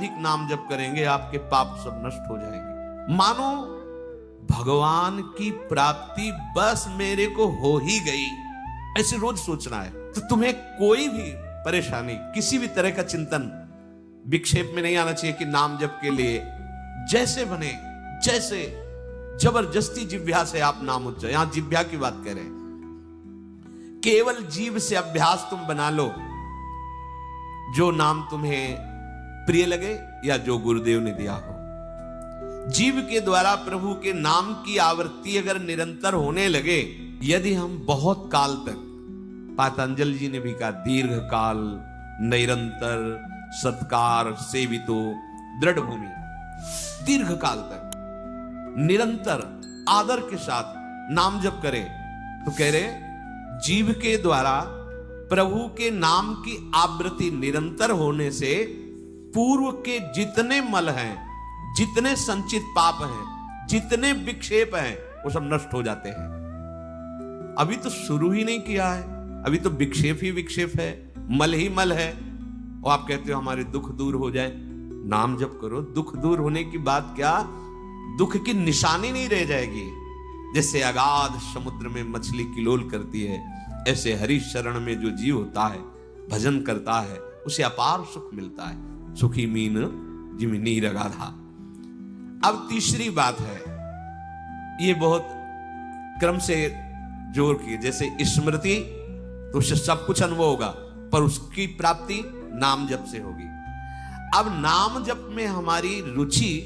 अधिक नाम जप करेंगे आपके पाप सब नष्ट हो जाएंगे। मानो भगवान की प्राप्ति बस मेरे को हो ही गई, ऐसे रोज सोचना है। तो तुम्हें कोई भी परेशानी, किसी भी तरह का चिंतन विक्षेप में नहीं आना चाहिए कि नाम जप के लिए जैसे बने, जैसे जबरदस्ती जिह्वा से आप नाम उच्चारण, यहां जिह्वा की बात करें, केवल जीव से अभ्यास तुम बना लो, जो नाम तुम्हें प्रिय लगे या जो गुरुदेव ने दिया हो। जीव के द्वारा प्रभु के नाम की आवृत्ति अगर निरंतर होने लगे, यदि हम बहुत काल तक, पातंजलि जी ने भी कहा दीर्घ काल निरंतर सत्कार सेवितो दृढ़ भूमि, दीर्घ काल तक निरंतर आदर के साथ नाम जप करें, तो कह रहे जीव के द्वारा प्रभु के नाम की आवृत्ति निरंतर होने से पूर्व के जितने मल हैं, जितने संचित पाप हैं, जितने विक्षेप हैं, वो सब नष्ट हो जाते हैं। अभी तो शुरू ही नहीं किया है, अभी तो विक्षेप ही विक्षेप है, मल ही मल है, और आप कहते हो हमारे दुख दूर हो जाए। नाम जप करो, दुख दूर होने की बात क्या, दुख की निशानी नहीं रह जाएगी। जैसे अगाध समुद्र में मछली किलोल करती है, ऐसे हरि शरण में जो जीव होता है, भजन करता है, उसे अपार सुख मिलता है। सुखी मीन जिम नीर अगाधा। अब तीसरी बात है, ये बहुत क्रम से जोर की, जैसे स्मृति तो उससे सब कुछ अनुभव होगा, पर उसकी प्राप्ति नाम जप से होगी। अब नाम जप में हमारी रुचि,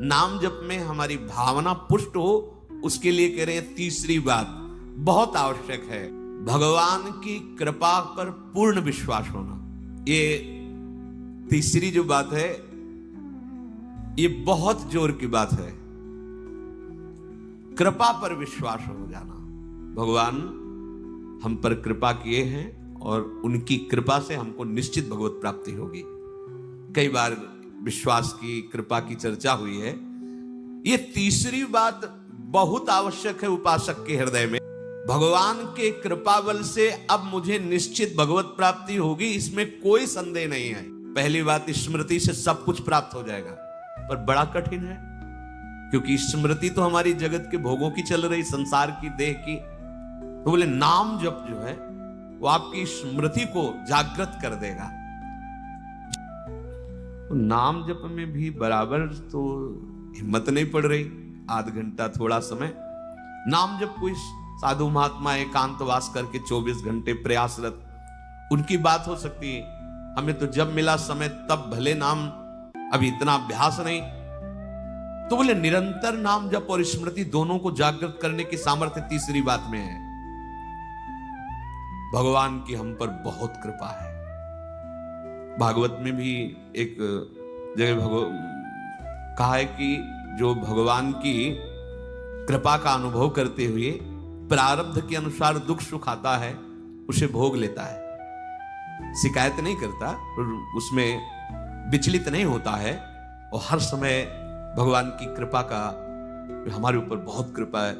नाम जप में हमारी भावना पुष्ट हो, उसके लिए कह रहे हैं तीसरी बात बहुत आवश्यक है, भगवान की कृपा पर पूर्ण विश्वास होना। ये तीसरी जो बात है, ये बहुत जोर की बात है, कृपा पर विश्वास हो जाना। भगवान हम पर कृपा किए हैं और उनकी कृपा से हमको निश्चित भगवत प्राप्ति होगी। कई बार विश्वास की, कृपा की चर्चा हुई है। ये तीसरी बात बहुत आवश्यक है उपासक के हृदय में। भगवान के कृपा बल से अब मुझे निश्चित भगवत प्राप्ति होगी, इसमें कोई संदेह नहीं है। पहली बात, स्मृति से सब कुछ प्राप्त हो जाएगा, पर बड़ा कठिन है, क्योंकि स्मृति तो हमारी जगत के भोगों की चल रही, संसार की, देह की। तो बोले नाम जप जो है वो आपकी स्मृति को जागृत कर देगा। तो नाम जप में भी बराबर तो हिम्मत नहीं पड़ रही, आध घंटा थोड़ा समय। नाम जप कोई साधु महात्मा एकांतवास करके 24 घंटे प्रयासरत, उनकी बात हो सकती है। हमें तो जब मिला समय तब भले नाम, अभी इतना अभ्यास नहीं। तो बोले निरंतर नाम जप और स्मृति दोनों को जागृत करने की सामर्थ्य तीसरी बात में है। भगवान की हम पर बहुत कृपा है। भागवत में भी एक जगह कहा है कि जो भगवान की कृपा का अनुभव करते हुए प्रारब्ध के अनुसार दुख सुख आता है, उसे भोग लेता है, शिकायत नहीं करता, उसमें विचलित नहीं होता है, और हर समय भगवान की कृपा का, हमारे ऊपर बहुत कृपा है,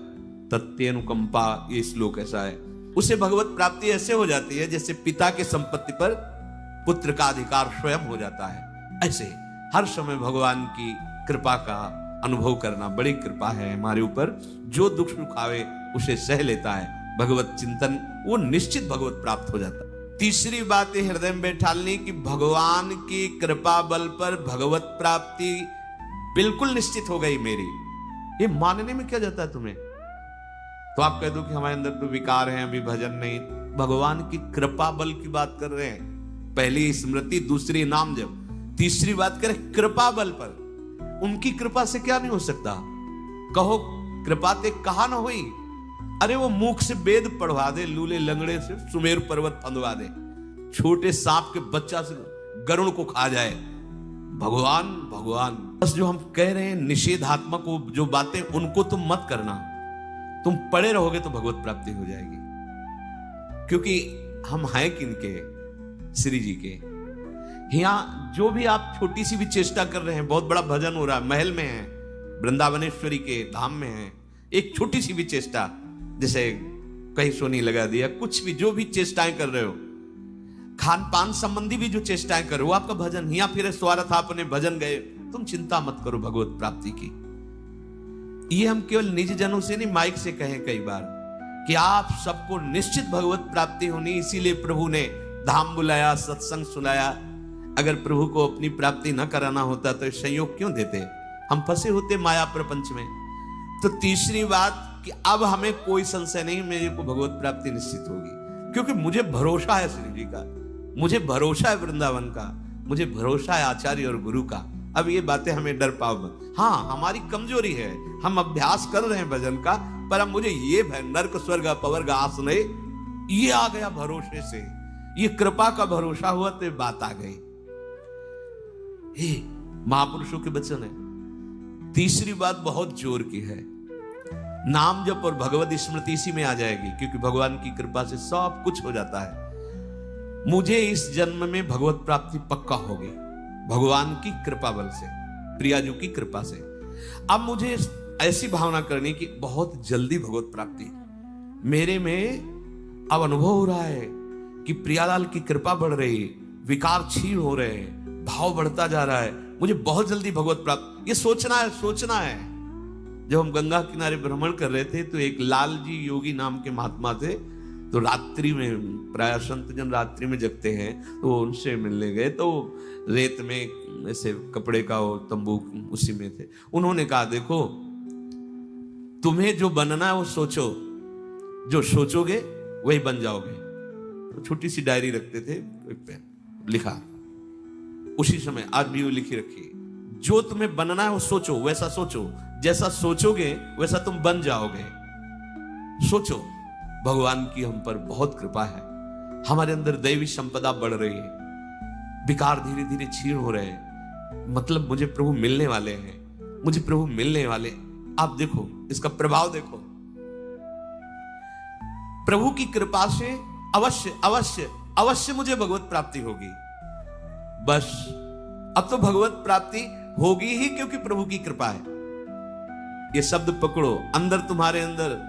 तत्यनुकंपा, ये श्लोक ऐसा है। उसे भगवत प्राप्ति ऐसे हो जाती है जैसे पिता के संपत्ति पर पुत्र का अधिकार स्वयं हो जाता है। ऐसे हर समय भगवान की कृपा का अनुभव करना बड़ी कृपा है हमारे ऊपर। जो दुख सुख आवे उसे सह लेता है, भगवत चिंतन, वो निश्चित भगवत प्राप्त हो जाता है। तीसरी बात है हृदय में बैठालनी की भगवान की कृपा बल पर भगवत प्राप्ति बिल्कुल निश्चित हो गई मेरी। ये मानने में क्या जाता है तुम्हें? तो आप कह दो कि हमारे अंदर तो विकार है, अभी भजन नहीं। भगवान की कृपा बल की बात कर रहे हैं। पहली स्मृति, दूसरी नाम जप, तीसरी बात करें कृपा बल पर। उनकी कृपा से क्या नहीं हो सकता? कहो कृपा ते कहा ना हुई। अरे वो मुख से वेद पढ़वा दे, लूले लंगड़े से सुमेर पर्वत फंदवा दे, छोटे सांप के बच्चा से गरुड़ को खा जाए। भगवान भगवान बस जो हम कह रहे हैं निषेधात्मक जो बातें, उनको तुम मत करना। तुम पड़े रहोगे तो भगवत प्राप्ति हो जाएगी। क्योंकि हम हैं किनके? श्री जी के। यहां जो भी आप छोटी सी भी चेष्टा कर रहे हैं, बहुत बड़ा भजन हो रहा है, महल में है, वृंदावनेश्वरी के धाम में है, एक छोटी सी भी चेष्टा, जैसे कहीं सोनी लगा दिया, कुछ भी जो भी चेष्टाएं कर रहे हो, खान पान संबंधी भी जो चेष्टाएं करो, वो आपका भजन हिया फिर स्वार्थ आपने भजन गए, तुम चिंता मत करो भगवत प्राप्ति की। ये हम केवल निज जनों से नहीं, माइक से कहें कई बार कि आप सबको निश्चित भगवत प्राप्ति होनी, इसीलिए प्रभु ने धाम बुलाया, सत्संग सुनाया। अगर प्रभु को अपनी प्राप्ति न कराना होता तो संयोग क्यों देते, हम फंसे होते माया प्रपंच में। तो तीसरी बात कि अब हमें कोई संशय नहीं, मेरे को भगवत प्राप्ति निश्चित होगी, क्योंकि मुझे भरोसा है श्री जी का, मुझे भरोसा है वृंदावन का, मुझे भरोसा है आचार्य और गुरु का। अब ये बातें हमें डर पाओ मत। हाँ, हमारी कमजोरी है, हम अभ्यास कर रहे हैं भजन का, पर अब मुझे ये भय नर्क स्वर्ग अपवर्ग आस नहीं, ये आ गया भरोसे से, ये कृपा का भरोसा हुआ तो ये बात आ गई। हे महापुरुषों के वचन है। तीसरी बात बहुत जोर की है, नाम जप और भगवत स्मृति इसी में आ जाएगी, क्योंकि भगवान की कृपा से सब कुछ हो जाता है। मुझे इस जन्म में भगवत प्राप्ति पक्का होगी, भगवान की कृपा बल से, प्रियाजू की कृपा से। अब मुझे ऐसी भावना करनी कि बहुत जल्दी भगवत प्राप्ति मेरे में अब अनुभव हो रहा है कि प्रियालाल की कृपा बढ़ रही, विकार क्षीण हो रहे हैं, भाव बढ़ता जा रहा है, मुझे बहुत जल्दी भगवत प्राप्त, ये सोचना है, सोचना है। जब हम गंगा किनारे भ्रमण कर रहे थे तो एक लाल जी योगी नाम के महात्मा थे, तो रात्रि में, प्राय संत जन रात्रि में जगते हैं, तो उनसे मिलने गए, तो रेत में ऐसे कपड़े का वो तंबू उसी में थे। उन्होंने कहा देखो तुम्हें जो बनना है वो सोचो, जो सोचोगे वही बन जाओगे। तो छोटी सी डायरी रखते थे, एक पेन लिखा, उसी समय आज भी वो लिखी रखी, जो तुम्हें बनना है वो सोचो, वैसा सोचो, जैसा सोचोगे वैसा तुम बन जाओगे। सोचो, भगवान की हम पर बहुत कृपा है, हमारे अंदर दैवी संपदा बढ़ रही है, विकार धीरे धीरे क्षीण हो रहे हैं, मतलब मुझे प्रभु मिलने वाले हैं, मुझे प्रभु मिलने वाले। आप देखो इसका प्रभाव देखो, प्रभु की कृपा से अवश्य अवश्य अवश्य मुझे भगवत प्राप्ति होगी। बस अब तो भगवत प्राप्ति होगी ही, क्योंकि प्रभु की कृपा है। ये शब्द पकड़ो, अंदर तुम्हारे अंदर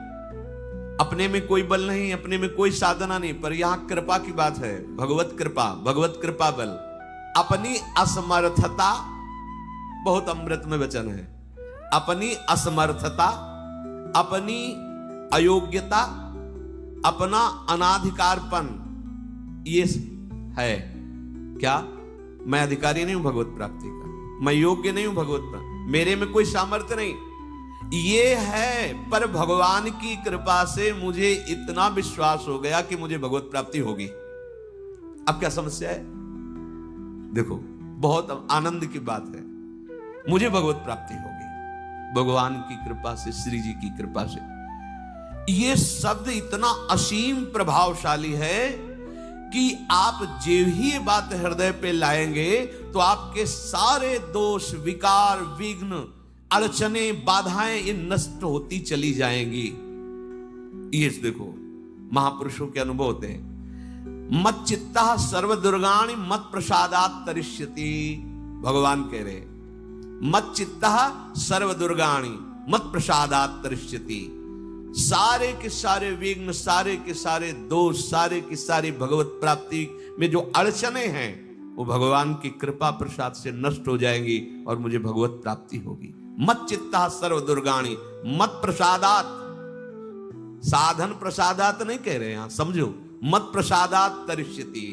अपने में कोई बल नहीं, अपने में कोई साधना नहीं, पर यहां कृपा की बात है, भगवत कृपा, भगवत कृपा बल। अपनी असमर्थता, बहुत अमृत में वचन है, अपनी असमर्थता, अपनी अयोग्यता, अपना अनाधिकारपन, ये है क्या, मैं अधिकारी नहीं हूं भगवत प्राप्ति का, मैं योग्य नहीं हूं भगवत प्राप्ति, मेरे में कोई सामर्थ्य नहीं, ये है। पर भगवान की कृपा से मुझे इतना विश्वास हो गया कि मुझे भगवत प्राप्ति होगी। अब क्या समस्या है, देखो बहुत आनंद की बात है, मुझे भगवत प्राप्ति होगी भगवान की कृपा से, श्री जी की कृपा से। ये शब्द इतना असीम प्रभावशाली है कि आप जो ही ये बात हृदय पे लाएंगे तो आपके सारे दोष, विकार, विघ्न, अड़चने, बाधाएं ये नष्ट होती चली जाएंगी। ये देखो महापुरुषों के अनुभव होते हैं, मत चित्ता सर्व दुर्गाणि मत प्रसादात तरिष्यति। भगवान कह रहे मत चित्ता सर्व दुर्गाणि मत प्रसादात तरिष्यति। सारे के सारे विघ्न, सारे के सारे दोष, सारे की सारी भगवत प्राप्ति में जो अड़चने हैं वो भगवान की कृपा प्रसाद से नष्ट हो जाएंगी और मुझे भगवत प्राप्ति होगी। मत चित्ता सर्व दुर्गाणि मत प्रसादात, साधन प्रसादात नहीं कह रहे यहां, समझो, मत प्रसादात तरिष्यति,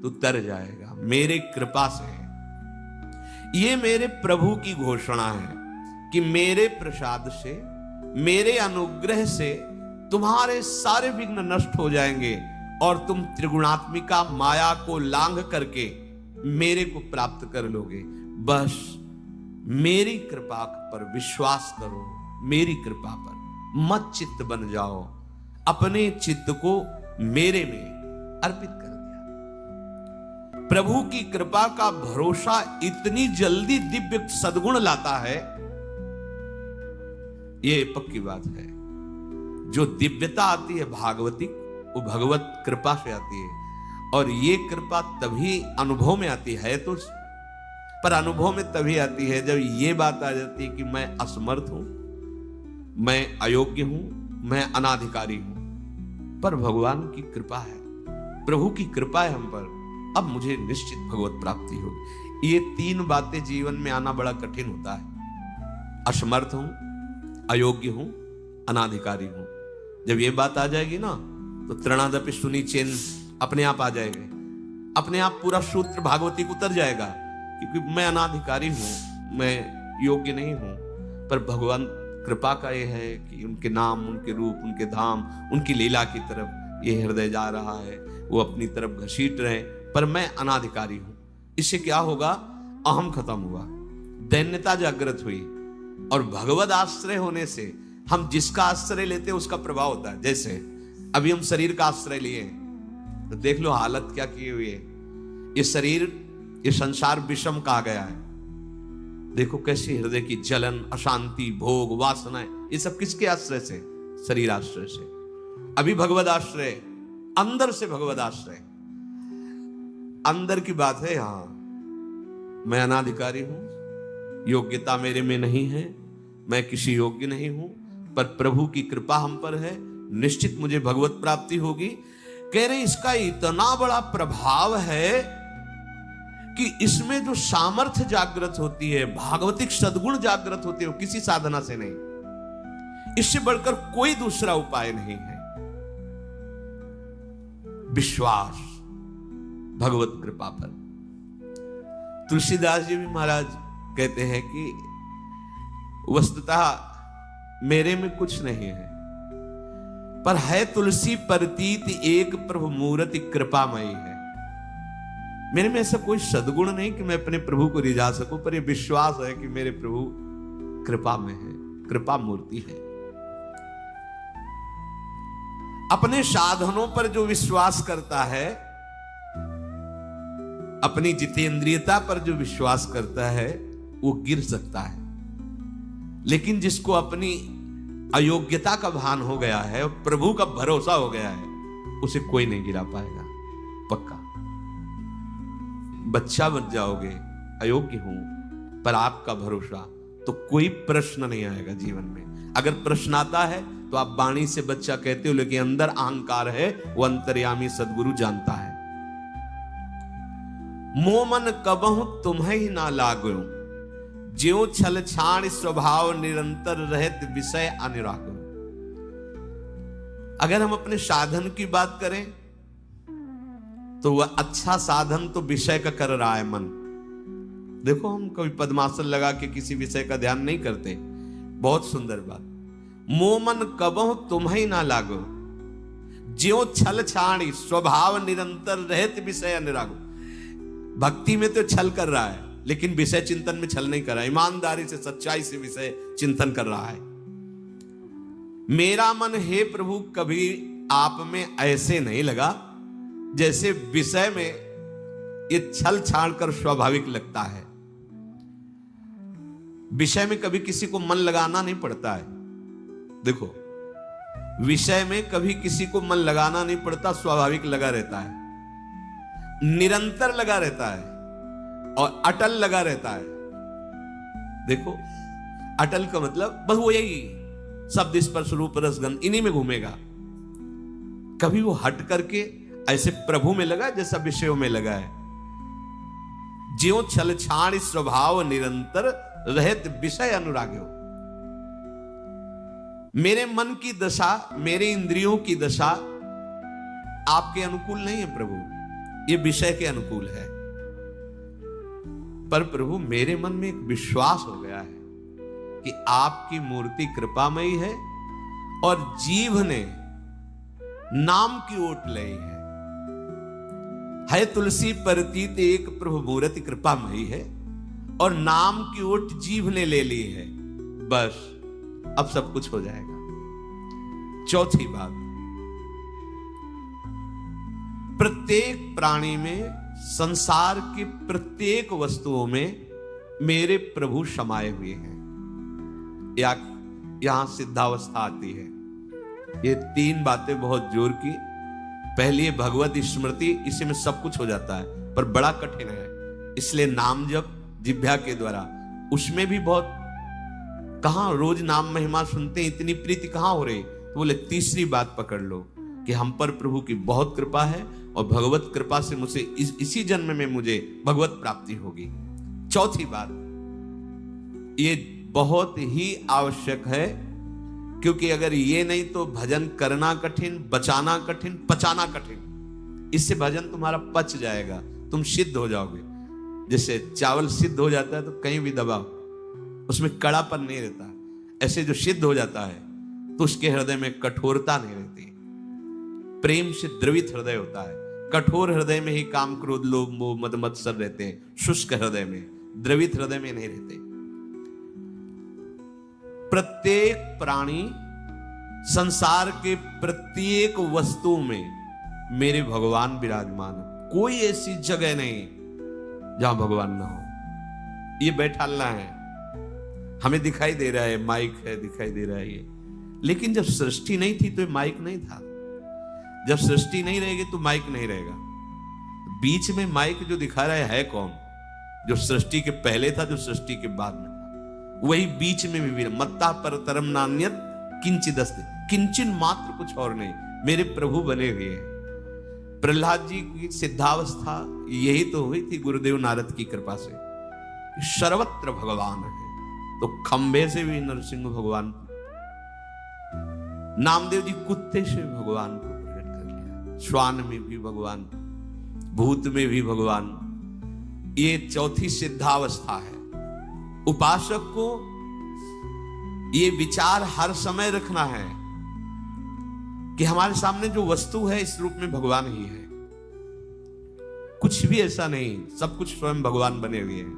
तो तर जाएगा मेरे कृपा से। ये मेरे प्रभु की घोषणा है कि मेरे प्रसाद से, मेरे अनुग्रह से तुम्हारे सारे विघ्न नष्ट हो जाएंगे और तुम त्रिगुणात्मिका माया को लांघ करके मेरे को प्राप्त कर लोगे। बस मेरी कृपा पर विश्वास करो, मेरी कृपा पर मत चित्त बन जाओ। अपने चित्त को मेरे में अर्पित कर दिया। प्रभु की कृपा का भरोसा इतनी जल्दी दिव्य सद्गुण लाता है, ये पक्की बात है। जो दिव्यता आती है भागवतिक, वो भगवत कृपा से आती है, और ये कृपा तभी अनुभव में आती है, तो पर अनुभव में तभी आती है जब ये बात आ जाती है कि मैं असमर्थ हूं, मैं अयोग्य हूं, मैं अनाधिकारी हूं। पर भगवान की कृपा है, प्रभु की कृपा है हम पर, अब मुझे निश्चित भगवत प्राप्ति होगी। ये 3 बातें जीवन में आना बड़ा कठिन होता है। असमर्थ हूं, अयोग्य हूं, अनाधिकारी हूं। जब ये बात आ जाएगी ना तो तृणादपि सुनी चेन अपने आप आ जाएंगे, अपने आप पूरा सूत्र भागवती को उतर जाएगा, क्योंकि मैं अनाधिकारी हूं, मैं योग्य नहीं हूं। पर भगवान कृपा का ये है कि उनके नाम, उनके रूप, उनके धाम, उनकी लीला की तरफ ये हृदय जा रहा है, वो अपनी तरफ घसीट रहे, पर मैं अनाधिकारी हूं। इससे क्या होगा? अहम खत्म हुआ, दैन्यता जागृत हुई, और भगवद आश्रय होने से हम जिसका आश्रय लेते हैं उसका प्रभाव होता है। जैसे अभी हम शरीर का आश्रय लिए तो देख लो हालत क्या की हुई है। ये शरीर, ये संसार विषम कहा गया है। देखो कैसी हृदय की जलन, अशांति, भोग, वासनाएं, ये सब किसके आश्रय से? शरीर आश्रय से। अभी भगवद आश्रय, अंदर से भगवद आश्रय, अंदर की बात है। यहां मैं अनाधिकारी हूं, योग्यता मेरे में नहीं है, मैं किसी योग्य नहीं हूं, पर प्रभु की कृपा हम पर है, निश्चित मुझे भगवत प्राप्ति होगी। कह रहे इसका इतना बड़ा प्रभाव है कि इसमें जो सामर्थ्य जागृत होती है, भागवतिक सद्गुण जागृत होते हो, किसी साधना से नहीं। इससे बढ़कर कोई दूसरा उपाय नहीं है। विश्वास भगवत कृपा पर। तुलसीदास जी भी महाराज कहते हैं कि वस्तुतः मेरे में कुछ नहीं है, पर है तुलसी प्रतीत एक प्रभु मूर्ति कृपामयी है। मेरे में ऐसा कोई सद्गुण नहीं कि मैं अपने प्रभु को रिझा सकूं, पर यह विश्वास है कि मेरे प्रभु कृपा में है, कृपा मूर्ति है। अपने साधनों पर जो विश्वास करता है, अपनी जितेंद्रियता पर जो विश्वास करता है, वो गिर सकता है। लेकिन जिसको अपनी अयोग्यता का भान हो गया है और प्रभु का भरोसा हो गया है, उसे कोई नहीं गिरा पाएगा, पक्का। बच्चा बन जाओगे, अयोग्य हूं, पर आपका भरोसा, तो कोई प्रश्न नहीं आएगा जीवन में। अगर प्रश्न आता है तो आप वाणी से बच्चा कहते हो, लेकिन अंदर अहंकार है, वो अंतर्यामी सद्गुरु जानता है। मोह मन कबहु तुम्हें ही ना लागो, ज्यों छल छाण स्वभाव निरंतर रहत विषय अनुराग। अगर हम अपने साधन की बात करें तो वह अच्छा साधन तो विषय का कर रहा है मन। देखो हम कभी पद्मासन लगा के किसी विषय का ध्यान नहीं करते, बहुत सुंदर बात। मोह मन कबहु तुम्हें ना लागो, ज्यों छल छाणी स्वभाव निरंतर रहत विषय अनुराग। भक्ति में तो छल कर रहा है, लेकिन विषय चिंतन में छल नहीं कर रहा है, ईमानदारी से, सच्चाई से विषय चिंतन कर रहा है। मेरा मन हे प्रभु कभी आप में ऐसे नहीं लगा जैसे विषय में ये छल छाड़ कर स्वाभाविक लगता है। विषय में कभी किसी को मन लगाना नहीं पड़ता है। देखो, विषय में कभी किसी को मन लगाना नहीं पड़ता, स्वाभाविक लगा रहता है, निरंतर लगा रहता है और अटल लगा रहता है। देखो, अटल का मतलब बस वो यही शब्द स्पर्श रूप रस गंध इन्हीं में घूमेगा। कभी वो हट करके ऐसे प्रभु में लगा जैसा विषयों में लगा है। ज्यों छल छाण स्वभाव निरंतर रहत विषय अनुराग्यो। मेरे मन की दशा, मेरे इंद्रियों की दशा आपके अनुकूल नहीं है प्रभु, ये विषय के अनुकूल है। पर प्रभु मेरे मन में एक विश्वास हो गया है कि आपकी मूर्ति कृपामयी है और जीव ने नाम की ओट ली है तुलसी प्रतीत एक प्रभु मूर्ति कृपामयी है और नाम की ओट जीव ने ले ली है। बस अब सब कुछ हो जाएगा। चौथी बात, प्रत्येक प्राणी में, संसार की प्रत्येक वस्तुओं में मेरे प्रभु समाये हुए हैं। यहां सिद्धावस्था आती है। ये तीन बातें बहुत जोर की। पहली है भगवत स्मृति, इसी में सब कुछ हो जाता है, पर बड़ा कठिन है, इसलिए नाम जप जिह्वा के द्वारा, उसमें भी बहुत, कहां रोज नाम महिमा सुनते हैं, इतनी प्रीति कहां हो रही। तो बोले तीसरी बात पकड़ लो कि हम पर प्रभु की बहुत कृपा है और भगवत कृपा से मुझे इसी जन्म में मुझे भगवत प्राप्ति होगी। चौथी बात, ये बहुत ही आवश्यक है, क्योंकि अगर ये नहीं तो भजन करना कठिन, बचाना कठिन, पचाना कठिन। इससे भजन तुम्हारा पच जाएगा, तुम सिद्ध हो जाओगे। जैसे चावल सिद्ध हो जाता है तो कहीं भी दबाओ उसमें कड़ापन नहीं रहता, ऐसे जो सिद्ध हो जाता है तो उसके हृदय में कठोरता नहीं रहती। प्रेम से द्रवित हृदय होता है। कठोर हृदय में ही काम, क्रोध, लोभ, मोह, मद, मत्सर रहते हैं। शुष्क हृदय में, द्रवित हृदय में नहीं रहते। प्रत्येक प्राणी, संसार के प्रत्येक वस्तु में मेरे भगवान विराजमान है। कोई ऐसी जगह नहीं जहां भगवान ना हो। ये बैठालना है, हमें दिखाई दे रहा है, माइक है, दिखाई दे रहा है ये, लेकिन जब सृष्टि नहीं थी तो माइक नहीं था। जब सृष्टि नहीं रहेगी तो माइक नहीं रहेगा। बीच में माइक जो दिखा रहा है कौन? जो सृष्टि के पहले था, जो सृष्टि के बाद में था, वही बीच में भी मत्ता पर तरम नान्यत किंचित अस्ति, किंचन मात्र, कुछ और नहीं, मेरे प्रभु बने हुए हैं। प्रहलाद जी की सिद्धावस्था यही तो हुई थी गुरुदेव नारद की कृपा से, सर्वत्र भगवान है। तो खंबे से भी नरसिंह भगवान, नामदेव जी कुत्ते से भगवान को प्रकट कर लिया, श्वान में भी भगवान, भूत में भी भगवान। ये चौथी सिद्धावस्था है। उपासक को ये विचार हर समय रखना है कि हमारे सामने जो वस्तु है इस रूप में भगवान ही है, कुछ भी ऐसा नहीं, सब कुछ स्वयं भगवान बने हुए हैं।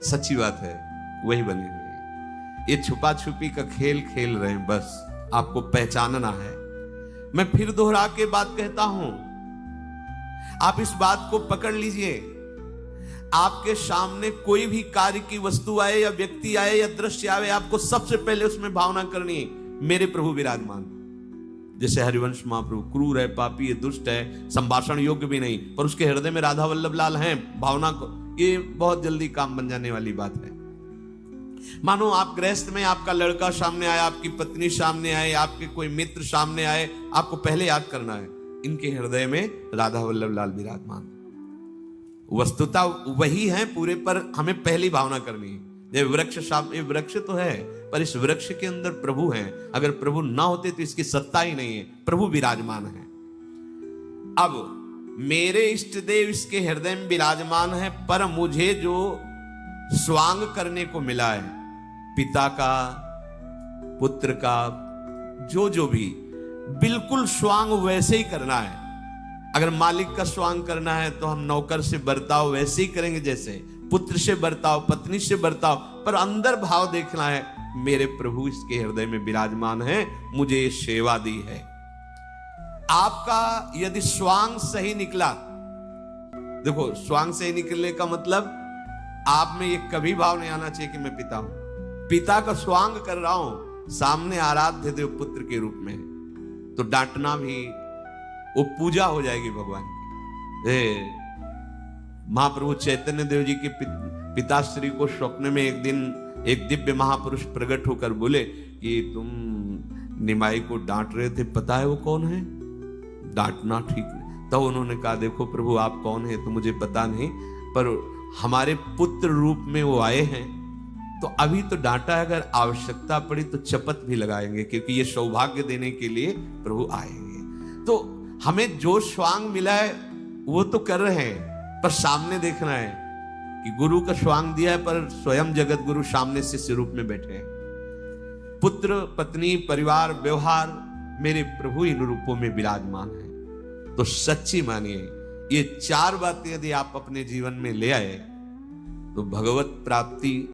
सच्ची बात है, वही बने हुए हैं। ये छुपा छुपी का खेल खेल रहे हैं, बस आपको पहचानना है। मैं फिर दोहरा के बात कहता हूं, आप इस बात को पकड़ लीजिए। आपके सामने कोई भी कार्य की वस्तु आए या व्यक्ति आए या दृश्य आए, आपको सबसे पहले उसमें भावना करनी है, मेरे प्रभु विराजमान। जैसे हरिवंश महाप्रभु क्रूर है, पापी है, दुष्ट है, संभाषण योग्य भी नहीं, पर उसके हृदय में राधा वल्लभ लाल हैं, भावना को, ये बहुत जल्दी काम बन जाने वाली बात है। मानो आप गृहस्थ में, आपका लड़का सामने आया, आपकी पत्नी सामने आए, आपके कोई मित्र सामने आए, आपको पहले याद करना है इनके हृदय में राधा वल्लभ लाल विराजमान। वस्तुता वही है पूरे, पर हमें पहली भावना करनी है। ये वृक्ष सामने, वृक्ष तो है, पर इस वृक्ष के अंदर प्रभु हैं। अगर प्रभु ना होते तो इसकी सत्ता ही नहीं है। प्रभु विराजमान है। अब मेरे इष्ट देव इसके हृदय में विराजमान है, पर मुझे जो स्वांग करने को मिला है, पिता का, पुत्र का, जो भी, बिल्कुल स्वांग वैसे ही करना है। अगर मालिक का स्वांग करना है तो हम नौकर से बर्ताव वैसे ही करेंगे, जैसे पुत्र से बर्ताव, पत्नी से बर्ताव, पर अंदर भाव देखना है, मेरे प्रभु इसके हृदय में विराजमान है, मुझे ये सेवा दी है। आपका यदि स्वांग सही निकला, देखो स्वांग सही निकलने का मतलब आप में ये कभी भाव नहीं आना चाहिए कि मैं पिता हूं। पिता का स्वांग कर रहा हूं, सामने आराध्य देव पुत्र के रूप में, तो डांटना भी वो पूजा हो जाएगी भगवान की। महाप्रभु चैतन्य देव जी के पिताश्री को स्वप्न में एक दिन एक दिव्य महापुरुष प्रकट होकर बोले कि तुम निमाई को डांट रहे थे, पता है वो कौन है? डांटना ठीक नहीं। तो उन्होंने कहा, देखो प्रभु आप कौन है तो मुझे पता नहीं, पर हमारे पुत्र रूप में वो आए हैं, तो अभी तो डांटा है, अगर आवश्यकता पड़ी तो चपत भी लगाएंगे, क्योंकि ये सौभाग्य देने के लिए प्रभु आएंगे। तो हमें जो स्वांग मिला है वो तो कर रहे हैं, पर सामने देखना है कि गुरु का स्वांग दिया है, पर स्वयं जगत गुरु सामने शिष्य रूप में बैठे हैं। पुत्र, पत्नी, परिवार, व्यवहार, मेरे प्रभु इन रूपों में विराजमान है। तो सच्ची मानिए, ये चार बातें यदि आप अपने जीवन में ले आए तो भगवत प्राप्ति